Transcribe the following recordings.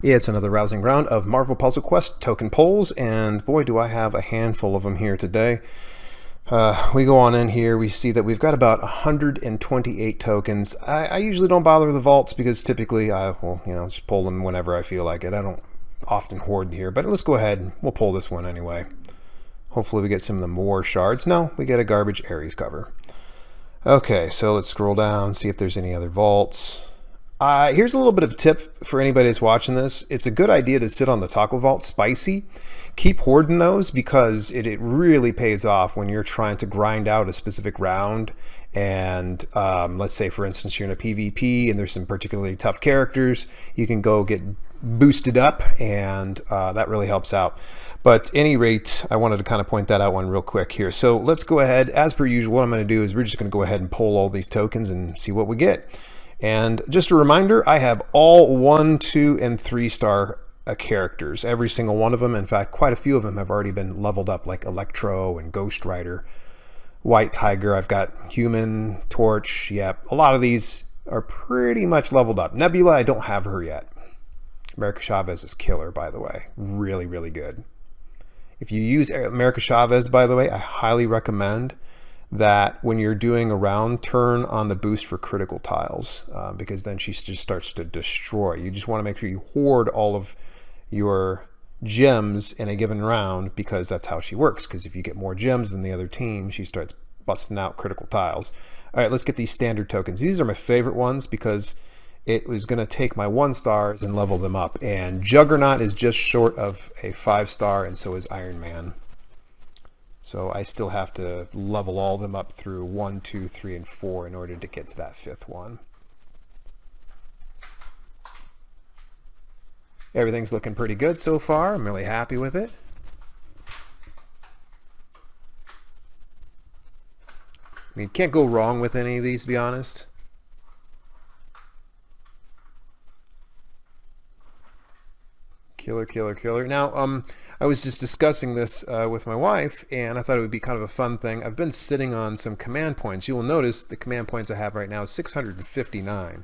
Yeah, it's another rousing round of Marvel Puzzle Quest token polls, and boy, do I have a handful of them here today. We go on in here, we see that we've got about 128 tokens. I usually don't bother with the vaults because typically I will, just pull them whenever I feel like it. I don't often hoard here, but let's go ahead. We'll pull this one anyway. Hopefully we get some of the war shards. No, we get a garbage Ares cover. Okay, so let's scroll down, see if there's any other vaults. Here's a little bit of a tip for anybody that's watching this. It's a good idea to sit on the Taco Vault Spicy. Keep hoarding those because it really pays off when you're trying to grind out a specific round. And let's say, for instance, you're in a PvP and there's some particularly tough characters. You can go get boosted up, and that really helps out. But at any rate, I wanted to kind of point that out one real quick here. So let's go ahead. As per usual, what I'm going to do is we're just going to go ahead and pull all these tokens and see what we get. And just a reminder, I have all 1, 2, and 3 star characters, every single one of them. In fact, quite a few of them have already been leveled up, like Electro and Ghost Rider, White Tiger. I've got Human, Torch. Yep, a lot of these are pretty much leveled up. Nebula, I don't have her yet. America Chavez is killer, by the way. Really, really good. If you use America Chavez, by the way, I highly recommend that when you're doing a round, turn on the boost for critical tiles, because then she just starts to destroy. You just want to make sure you hoard all of your gems in a given round, because that's how she works. Because if you get more gems than the other team, she starts busting out critical tiles. All right, let's get these standard tokens. These are my favorite ones because it was going to take my 1 stars and level them up. And Juggernaut is just short of a 5 star, and so is Iron Man. So I still have to level all of them up through 1, 2, 3, and 4 in order to get to that 5th one. Everything's looking pretty good so far. I'm really happy with it. I mean, can't go wrong with any of these, to be honest. Killer, killer, killer. Now, I was just discussing this with my wife, and I thought it would be kind of a fun thing. I've been sitting on some command points. You will notice the command points I have right now is 659,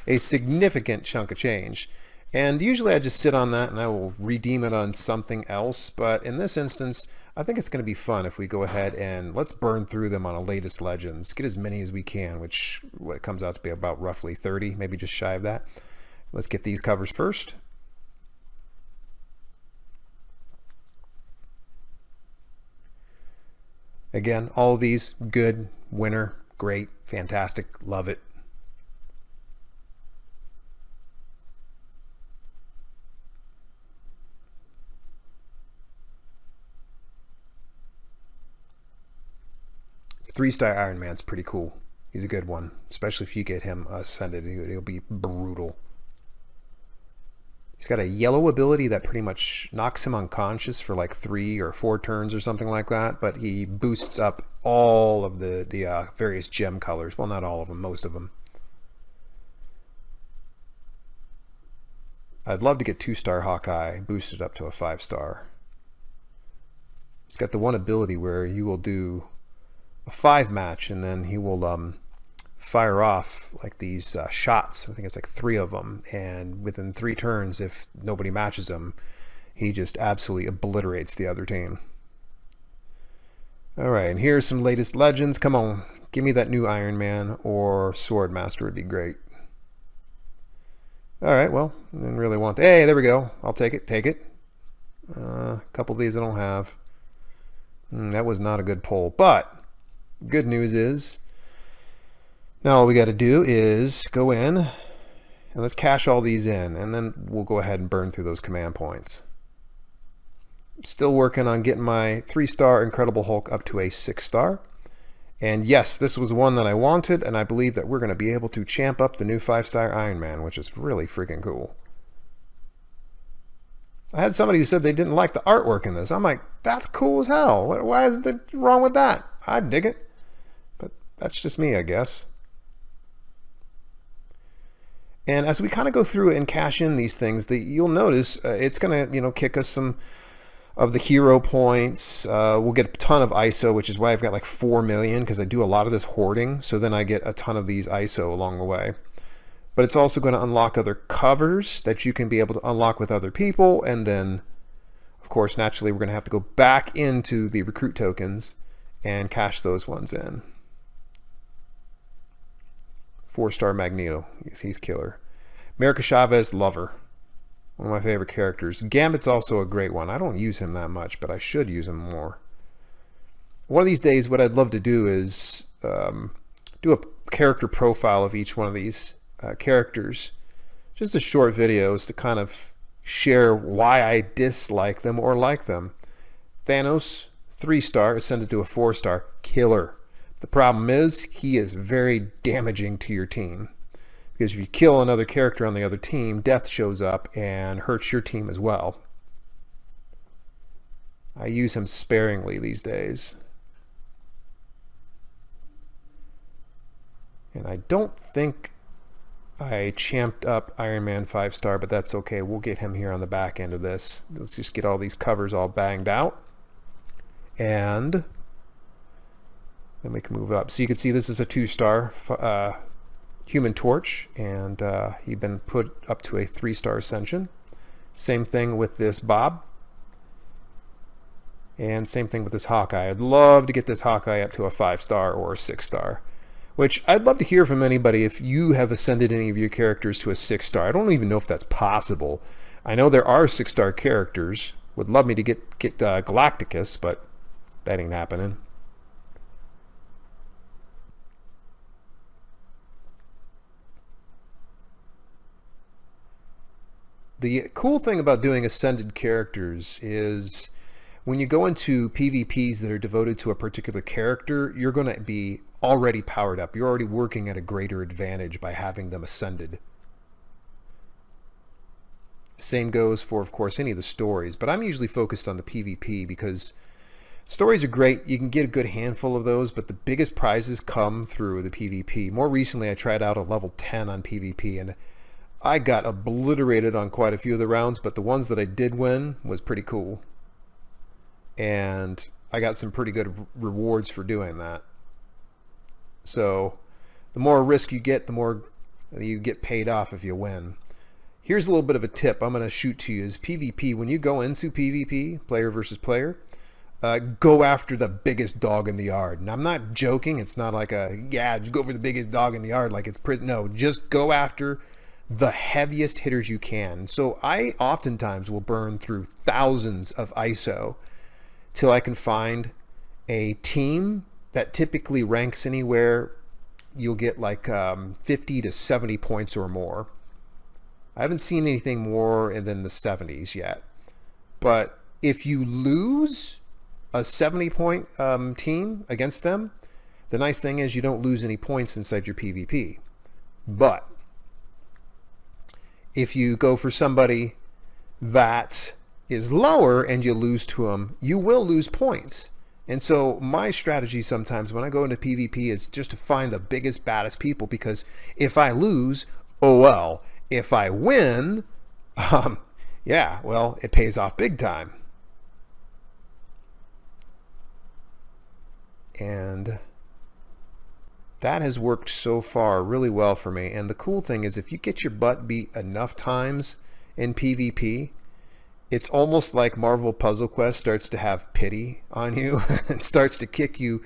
a significant chunk of change. And usually I just sit on that and I will redeem it on something else. But in this instance, I think it's going to be fun if we go ahead and let's burn through them on a latest Legends. Get as many as we can, which what comes out to be about roughly 30, maybe just shy of that. Let's get these covers first. Again, all of these, good, winner, great, fantastic, love it. Three-star Iron Man's pretty cool. He's a good one, especially if you get him ascended. He'll be brutal. He's got a yellow ability that pretty much knocks him unconscious for like 3 or 4 turns or something like that, but he boosts up all of the various gem colors. Well, not all of them, most of them. I'd love to get 2-star Hawkeye boosted up to a 5-star. He's got the one ability where you will do a 5 match and then he will fire off like these shots. I think it's like 3 of them, and within 3 turns, if nobody matches him, he just absolutely obliterates the other team. All right, and here's some latest Legends. Come on, give me that new Iron Man, or Swordmaster would be great. All right, well, I didn't really want that. Hey, there we go. I'll take it, take it. A couple of these I don't have. That was not a good pull, but good news is now all we got to do is go in and let's cash all these in, and then we'll go ahead and burn through those command points. Still working on getting my 3-star Incredible Hulk up to a 6-star. And yes, this was one that I wanted, and I believe that we're going to be able to champ up the new 5-star Iron Man, which is really freaking cool. I had somebody who said they didn't like the artwork in this. I'm like, that's cool as hell. Why is it wrong with that? I dig it. But that's just me, I guess. And as we kind of go through and cash in these things, you'll notice it's going to, kick us some of the hero points. We'll get a ton of ISO, which is why I've got like 4 million, because I do a lot of this hoarding. So then I get a ton of these ISO along the way. but it's also going to unlock other covers that you can be able to unlock with other people. And then, of course, naturally, we're going to have to go back into the recruit tokens and cash those ones in. 4-star Magneto. He's killer. America Chavez, lover. One of my favorite characters. Gambit's also a great one. I don't use him that much, but I should use him more. One of these days, what I'd love to do is do a character profile of each one of these characters. Just a short videos to kind of share why I dislike them or like them. Thanos, 3-star, ascended to a 4-star, killer. The problem is he is very damaging to your team. Because if you kill another character on the other team, death shows up and hurts your team as well. I use him sparingly these days. And I don't think I champed up Iron Man 5-star, but that's okay. We'll get him here on the back end of this. Let's just get all these covers all banged out. And then we can move up. So you can see this is a 2-star Human Torch, and he'd been put up to a 3-star Ascension. Same thing with this Bob. And same thing with this Hawkeye. I'd love to get this Hawkeye up to a 5-star or a 6-star. Which I'd love to hear from anybody if you have ascended any of your characters to a 6-star. I don't even know if that's possible. I know there are 6-star characters. Would love me to get Galacticus, but that ain't happening. The cool thing about doing ascended characters is when you go into PvPs that are devoted to a particular character, you're going to be already powered up. You're already working at a greater advantage by having them ascended. Same goes for, of course, any of the stories, but I'm usually focused on the PvP because stories are great. You can get a good handful of those, but the biggest prizes come through the PvP. More recently, I tried out a level 10 on PvP, and I got obliterated on quite a few of the rounds, but the ones that I did win was pretty cool. And I got some pretty good rewards for doing that. So the more risk you get, the more you get paid off if you win. Here's a little bit of a tip I'm going to shoot to you is PvP. When you go into PvP, player versus player, go after the biggest dog in the yard. And I'm not joking. It's not like just go for the biggest dog in the yard like it's prison. No, just go after the heaviest hitters you can. So I oftentimes will burn through thousands of ISO till I can find a team that typically ranks anywhere you'll get like 50 to 70 points or more. I haven't seen anything more than the 70s yet. But if you lose a 70-point team against them, the nice thing is you don't lose any points inside your PvP. But if you go for somebody that is lower and you lose to them, you will lose points. And so my strategy sometimes when I go into PvP is just to find the biggest, baddest people, because if I lose, oh well. If I win, yeah, well, it pays off big time. And that has worked so far really well for me. And the cool thing is if you get your butt beat enough times in PvP, it's almost like Marvel Puzzle Quest starts to have pity on you and starts to kick you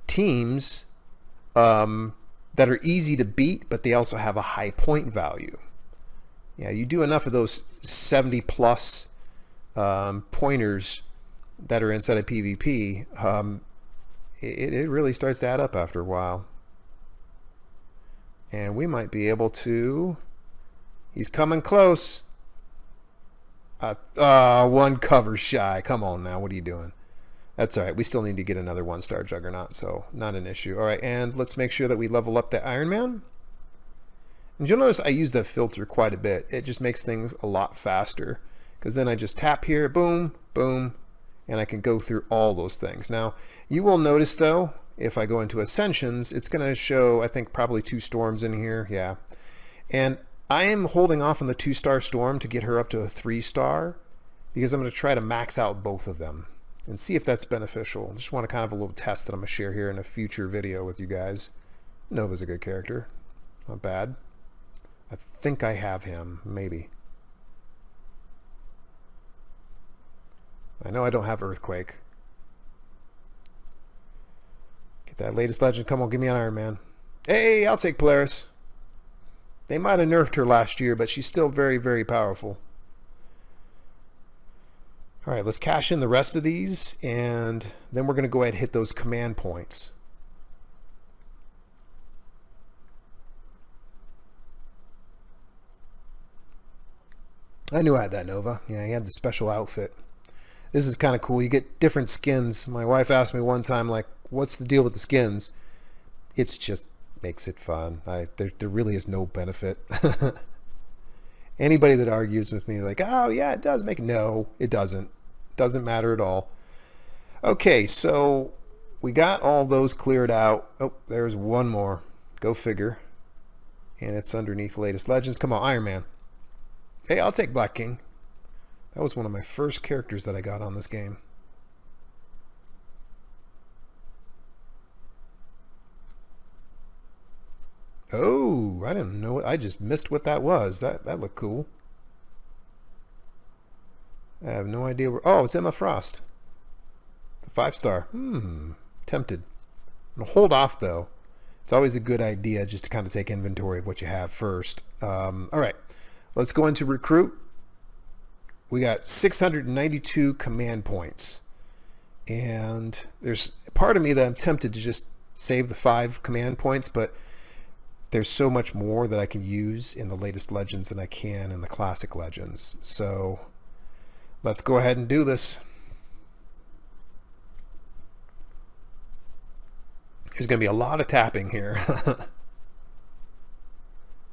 teams that are easy to beat, but they also have a high point value. Yeah, you do enough of those 70 plus pointers that are inside of PvP, it really starts to add up after a while. And we might be able to... He's coming close. One cover shy. Come on now, what are you doing? That's all right. We still need to get another 1-star Juggernaut, so not an issue. All right, and let's make sure that we level up the Iron Man. And you'll notice I use that filter quite a bit. It just makes things a lot faster, because then I just tap here, boom, boom, and I can go through all those things. Now, you will notice, though, if I go into Ascensions, it's going to show, I think, probably 2 storms in here. Yeah. And I am holding off on the 2-star storm to get her up to a 3-star, because I'm going to try to max out both of them and see if that's beneficial. I just want to kind of a little test that I'm going to share here in a future video with you guys. Nova's a good character. Not bad. I think I have him, maybe. I know I don't have Earthquake. Get that latest legend. Come on, give me an Iron Man. Hey, I'll take Polaris. They might have nerfed her last year, but she's still very, very powerful. All right, let's cash in the rest of these, and then we're going to go ahead and hit those command points. I knew I had that Nova. Yeah, he had the special outfit. This is kind of cool. You get different skins. My wife asked me one time, like, what's the deal with the skins? It's just makes it fun. There really is no benefit. Anybody that argues with me, like, oh yeah, it does make, no, it doesn't. Doesn't matter at all. Okay, so we got all those cleared out. Oh, there's one more. Go figure. And it's underneath latest legends. Come on, Iron Man. Hey, I'll take Black King. That was one of my first characters that I got on this game. Oh, I didn't know. I just missed what that was. That looked cool. I have no idea where. Oh, it's Emma Frost. The 5-star. Tempted. I'm gonna hold off though. It's always a good idea just to kind of take inventory of what you have first. All right, let's go into recruit. We got 692 command points, and there's part of me that I'm tempted to just save the 5 command points, but there's so much more that I can use in the latest legends than I can in the classic legends. So let's go ahead and do this. There's going to be a lot of tapping here.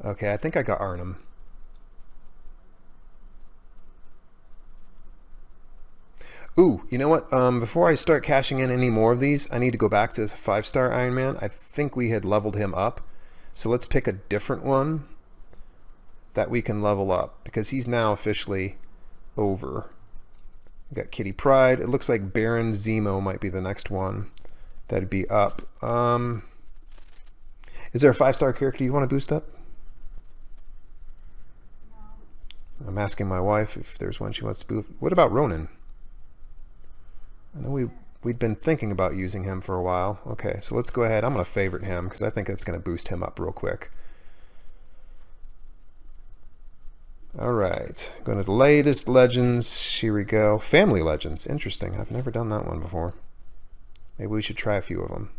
Okay, I think I got Arnhem. Ooh, you know what? Before I start cashing in any more of these, I need to go back to the 5-star Iron Man. I think we had leveled him up. So let's pick a different one that we can level up, because he's now officially over. We got Kitty Pryde. It looks like Baron Zemo might be the next one that'd be up. Is there a 5-star character you want to boost up? No. I'm asking my wife if there's one she wants to boost. What about Ronan? I know we'd been thinking about using him for a while. Okay, so let's go ahead. I'm going to favorite him because I think that's going to boost him up real quick. All right, going to the latest legends. Here we go. Family Legends. Interesting. I've never done that one before. Maybe we should try a few of them.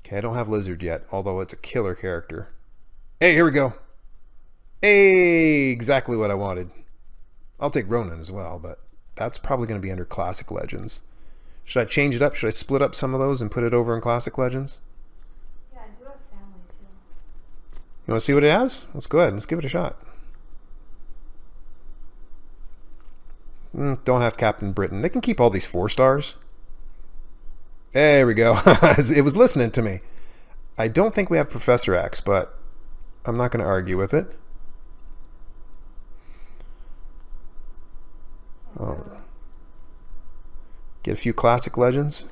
Okay, I don't have Lizard yet, although it's a killer character. Hey, here we go. Hey, exactly what I wanted. I'll take Ronan as well, but that's probably going to be under Classic Legends. Should I change it up? Should I split up some of those and put it over in Classic Legends? Yeah, I do have family too. You want to see what it has? Let's go ahead. Let's give it a shot. Don't have Captain Britain. They can keep all these 4-stars. There we go. It was listening to me. I don't think we have Professor X, but I'm not going to argue with it. Oh. Get a few Classic Legends.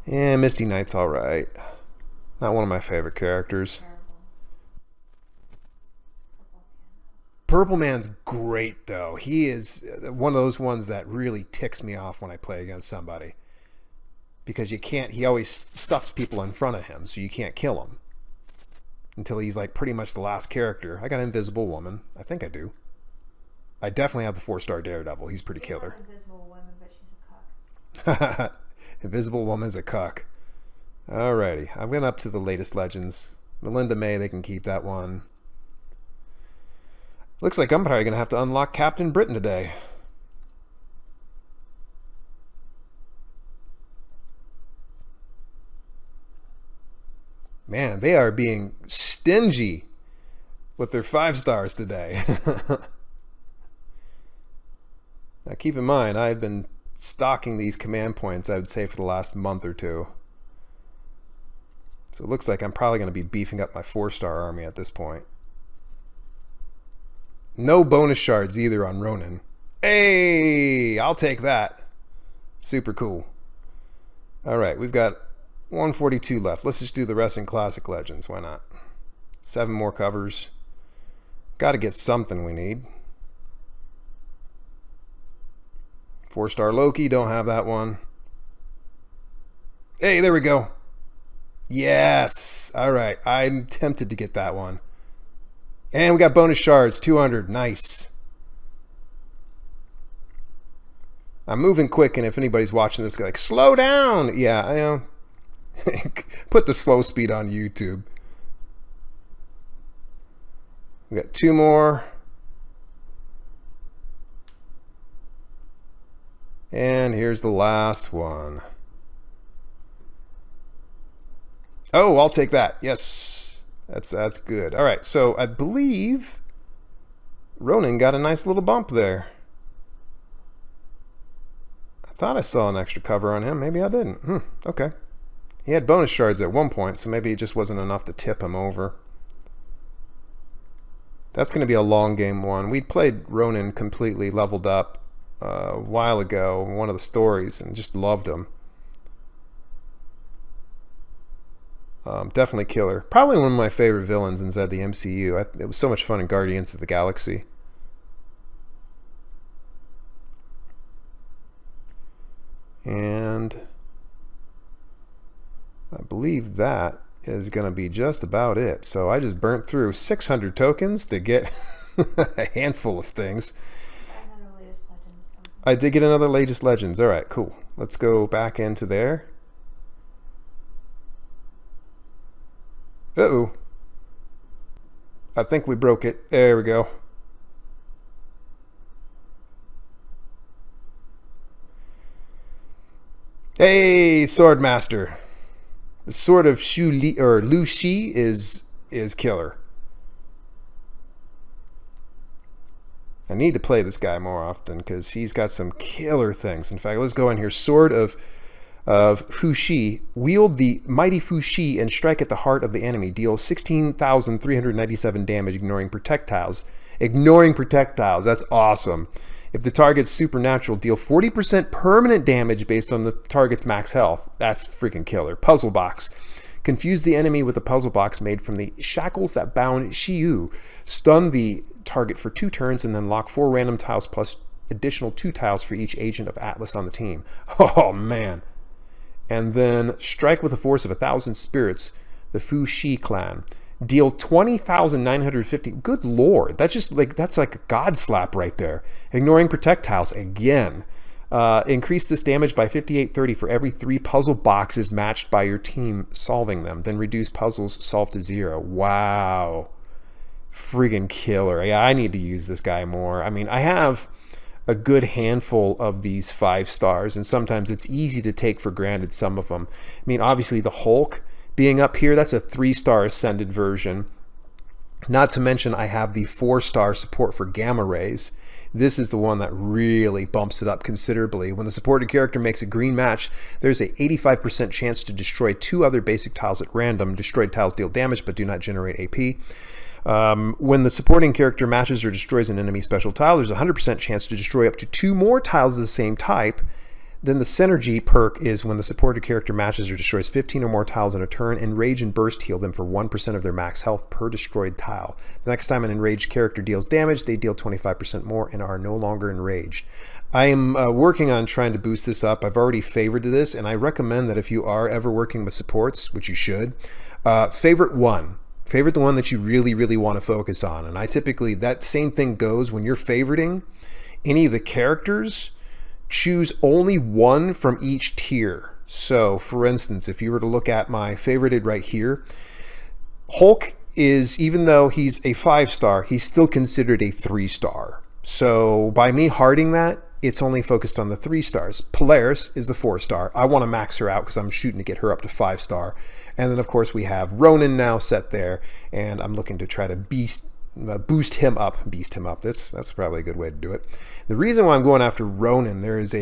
Yeah, Misty Knight's alright. Not one of my favorite characters. Purple Man's great though. He is one of those ones that really ticks me off when I play against somebody. Because you can't, he always stuffs people in front of him, so you can't kill him. Until he's like pretty much the last character. I got Invisible Woman. I think I do. I definitely have the 4-star Daredevil. He's pretty killer. Invisible Woman, but she's a cuck. Invisible Woman's a cuck. Alrighty. I'm going up to the latest legends. Melinda May, they can keep that one. Looks like I'm probably going to have to unlock Captain Britain today. Man, they are being stingy with their 5-stars today. Now keep in mind, I've been stocking these command points, I would say, for the last month or two. So it looks like I'm probably going to be beefing up my 4-star army at this point. No bonus shards either on Ronan. Hey, I'll take that. Super cool. All right, we've got 142 left. Let's just do the rest in Classic Legends. Why not? 7 more covers. Got to get something we need. 4-star Loki. Don't have that one. Hey, there we go. Yes. All right. I'm tempted to get that one. And we got bonus shards. 200. Nice. I'm moving quick, and if anybody's watching this, like, slow down. Yeah, I know. Put the slow speed on YouTube. We got 2 more. And here's the last one. Oh, I'll take that. Yes. That's good. All right, so I believe Ronan got a nice little bump there. I thought I saw an extra cover on him. Maybe I didn't. Okay. He had bonus shards at one point, so maybe it just wasn't enough to tip him over. That's going to be a long game one. We'd played Ronan completely leveled up a while ago in one of the stories and just loved him. Definitely killer. Probably one of my favorite villains inside the MCU. It was so much fun in Guardians of the Galaxy. And I believe that is going to be just about it. So I just burnt through 600 tokens to get a handful of things. Another latest Legends token. I did get another latest Legends. All right, cool. Let's go back into there. Uh-oh. I think we broke it. There we go. Hey, Swordmaster. The Sword of Lu Shi is killer. I need to play this guy more often because he's got some killer things. In fact, let's go in here. Sword of Fu Shi. Wield the mighty Fu Shi and strike at the heart of the enemy. Deal 16,397 damage, ignoring projectiles. Ignoring projectiles. That's awesome. If the target's supernatural, deal 40% permanent damage based on the target's max health. That's freaking killer. Puzzle box. Confuse the enemy with a puzzle box made from the shackles that bound Shiyu. Stun the target for 2 turns and then lock 4 random tiles plus additional 2 tiles for each agent of Atlas on the team. Oh, man. And then strike with a force of 1,000 spirits, the Fu Shi clan. Deal 20,950. Good lord, that's like a god slap right there. Ignoring projectiles again. Increase this damage by 5830 for every 3 puzzle boxes matched by your team solving them. Then reduce puzzles solved to 0. Wow, friggin' killer. Yeah, I need to use this guy more. I mean, I have a good handful of these 5 stars, and sometimes it's easy to take for granted some of them. I mean, obviously the Hulk being up here, that's a 3-star ascended version. Not to mention I have the 4-star support for gamma rays. This is the one that really bumps it up considerably. When the supported character makes a green match, there's a 85% chance to destroy 2 other basic tiles at random. Destroyed tiles deal damage but do not generate AP. When the supporting character matches or destroys an enemy special tile, there's a 100% chance to destroy up to 2 more tiles of the same type. Then the synergy perk is when the supported character matches or destroys 15 or more tiles in a turn, enrage and burst heal them for 1% of their max health per destroyed tile. The next time an enraged character deals damage, they deal 25% more and are no longer enraged. I am working on trying to boost this up. I've already favored this, and I recommend that if you are ever working with supports, which you should, favorite one. Favorite the one that you really, really want to focus on. And I typically, that same thing goes when you're favoriting any of the characters. Choose only one from each tier. So, for instance, if you were to look at my favorited right here, Hulk is, even though he's a 5-star, he's still considered a 3-star. So, by me hearting that, it's only focused on the 3 stars. Polaris is the 4-star. I want to max her out because I'm shooting to get her up to 5-star. And then, of course, we have Ronan now set there, and I'm looking to try to boost him up. That's probably a good way to do it. The reason why I'm going after Ronan, there is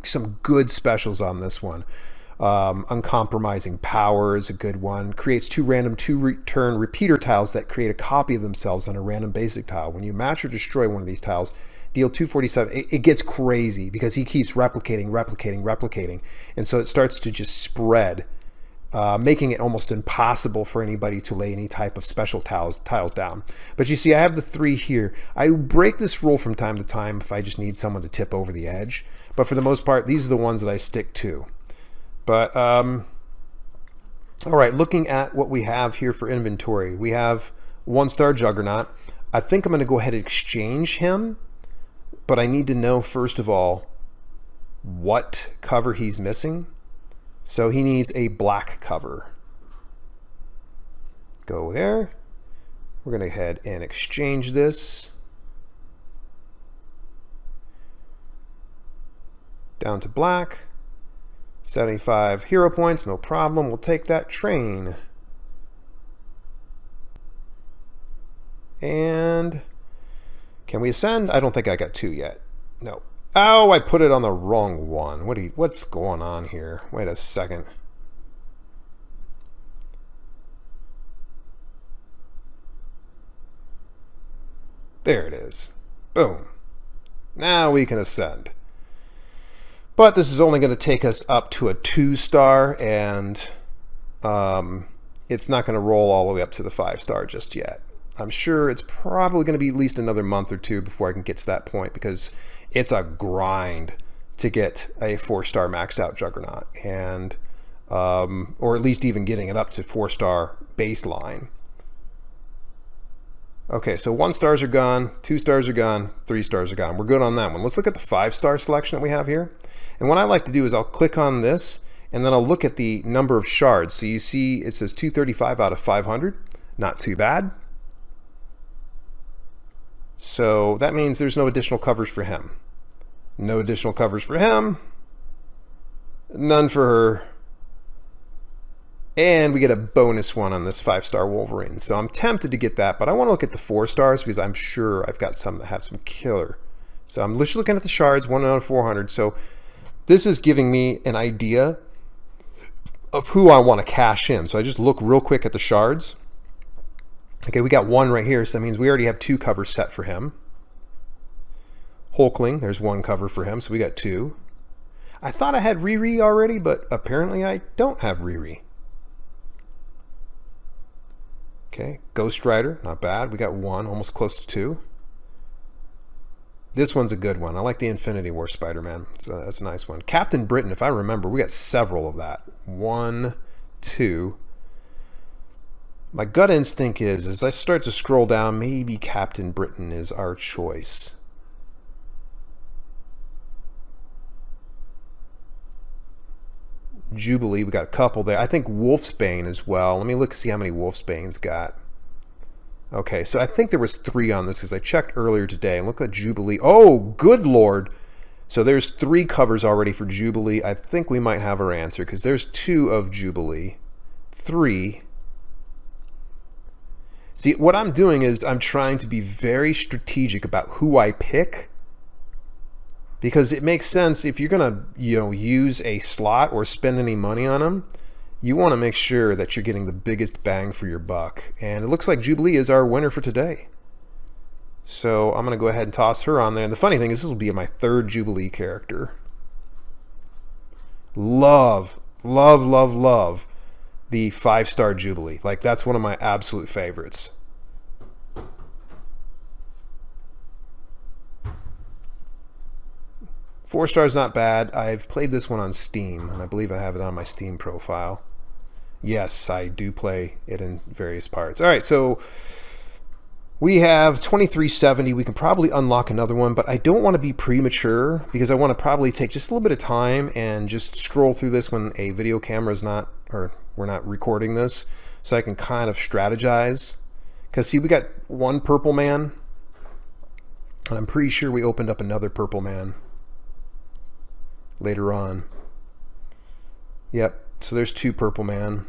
some good specials on this one. Uncompromising Power is a good one. Creates 2 random 2-turn repeater tiles that create a copy of themselves on a random basic tile. When you match or destroy one of these tiles, deal 247. It gets crazy because he keeps replicating. And so it starts to just spread, making it almost impossible for anybody to lay any type of special tiles down. But you see, I have the 3 here. I break this rule from time to time if I just need someone to tip over the edge. But for the most part, these are the ones that I stick to. But, all right, looking at what we have here for inventory, we have 1-star Juggernaut. I think I'm going to go ahead and exchange him, but I need to know, first of all, what cover he's missing. So he needs a black cover. Go there. We're going to go ahead and exchange this. Down to black. 75 hero points, no problem. We'll take that train. And can we ascend? I don't think I got 2 yet. No. Oh, I put it on the wrong one. What's going on here? Wait a second. There it is. Boom. Now we can ascend. But this is only going to take us up to a 2-star, and it's not going to roll all the way up to the 5-star just yet. I'm sure it's probably going to be at least another month or 2 before I can get to that point, because it's a grind to get a 4-star maxed out Juggernaut, and or at least even getting it up to 4-star baseline. Okay, so 1 stars are gone, 2 stars are gone, 3 stars are gone. We're good on that one. Let's look at the 5-star selection that we have here. And what I like to do is I'll click on this, and then I'll look at the number of shards. So you see it says 235 out of 500. Not too bad. So that means there's no additional covers for him. No additional covers for him. None for her. And we get a bonus one on this 5-star Wolverine. So I'm tempted to get that, but I want to look at the 4 stars because I'm sure I've got some that have some killer. So I'm just looking at the shards, 1 out of 400. So this is giving me an idea of who I want to cash in. So I just look real quick at the shards. Okay, we got 1 right here, so that means we already have 2 covers set for him. Hulkling, there's 1 cover for him, so we got 2. I thought I had Riri already, but apparently I don't have Riri. Okay, Ghost Rider, not bad. We got 1, almost close to 2. This one's a good one. I like the Infinity War Spider-Man. That's a nice one. Captain Britain, if I remember, we got several of that. 1, 2. My gut instinct is, as I start to scroll down, maybe Captain Britain is our choice. Jubilee, we got a couple there. I think Wolfsbane as well. Let me look, see how many Wolfsbane's got. Okay, so I think there was 3 on this because I checked earlier today. And look at Jubilee. Oh, good Lord. So there's 3 covers already for Jubilee. I think we might have our answer because there's 2 of Jubilee. 3. See, what I'm doing is I'm trying to be very strategic about who I pick, because it makes sense if you're going to, use a slot or spend any money on them. You want to make sure that you're getting the biggest bang for your buck. And it looks like Jubilee is our winner for today. So I'm going to go ahead and toss her on there. And the funny thing is, this will be my 3rd Jubilee character. Love the 5-star Jubilee. Like, that's one of my absolute favorites. Four stars, not bad. I've played this one on Steam, and I believe I have it on my Steam profile. Yes, I do play it in various parts. All right, so we have 2370. We can probably unlock another one, but I don't want to be premature because I want to probably take just a little bit of time and just scroll through this when a video camera is not, or we're not recording this, so I can kind of strategize. Because see, we got 1 purple man, and I'm pretty sure we opened up another purple man later on. Yep, so there's 2 purple man.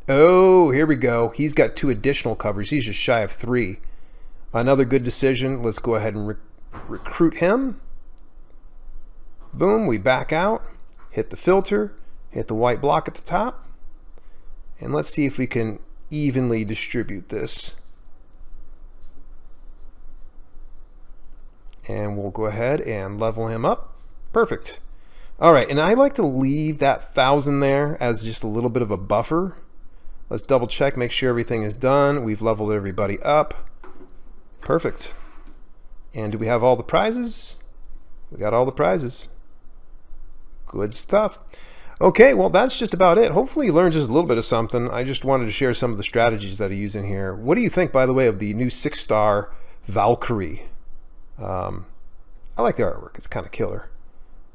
Oh, here we go. He's got 2 additional covers. He's just shy of 3. Another good decision. Let's go ahead and recruit him. Boom, we back out. Hit the filter. Hit the white block at the top. And let's see if we can evenly distribute this. And we'll go ahead and level him up. Perfect. All right, and I like to leave that 1,000 there as just a little bit of a buffer. Let's double check, make sure everything is done. We've leveled everybody up. Perfect. And do we have all the prizes? We got all the prizes. Good stuff. Okay, well, that's just about it. Hopefully you learned just a little bit of something. I just wanted to share some of the strategies that I use in here. What do you think, by the way, of the new 6-star Valkyrie? I like the artwork. It's kind of killer.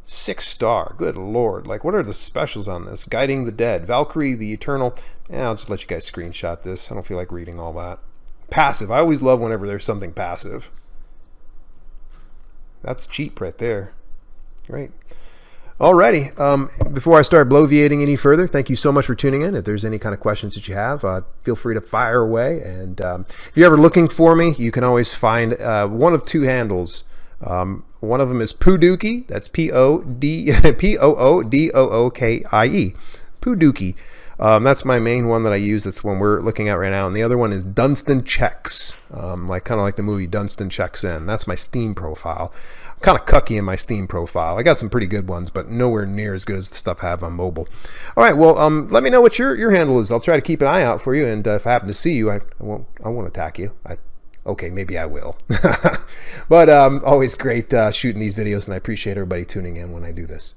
6-star. Good lord. Like, what are the specials on this? Guiding the Dead. Valkyrie the Eternal. I'll just let you guys screenshot this. I don't feel like reading all that. Passive. I always love whenever there's something passive. That's cheap right there. Great. Alrighty. Before I start bloviating any further, thank you so much for tuning in. If there's any kind of questions that you have, feel free to fire away. And if you're ever looking for me, you can always find one of two handles. One of them is Poodookie. That's Poodookie. Poodookie. That's my main one that I use. That's one we're looking at right now. And the other one is Dunstan Checks. Kind of like the movie Dunstan Checks In. That's my Steam profile. I'm kind of cucky in my Steam profile. I got some pretty good ones, but nowhere near as good as the stuff I have on mobile. All right, well, let me know what your handle is. I'll try to keep an eye out for you. And if I happen to see you, I won't attack you. Okay, maybe I will. But always great shooting these videos, and I appreciate everybody tuning in when I do this.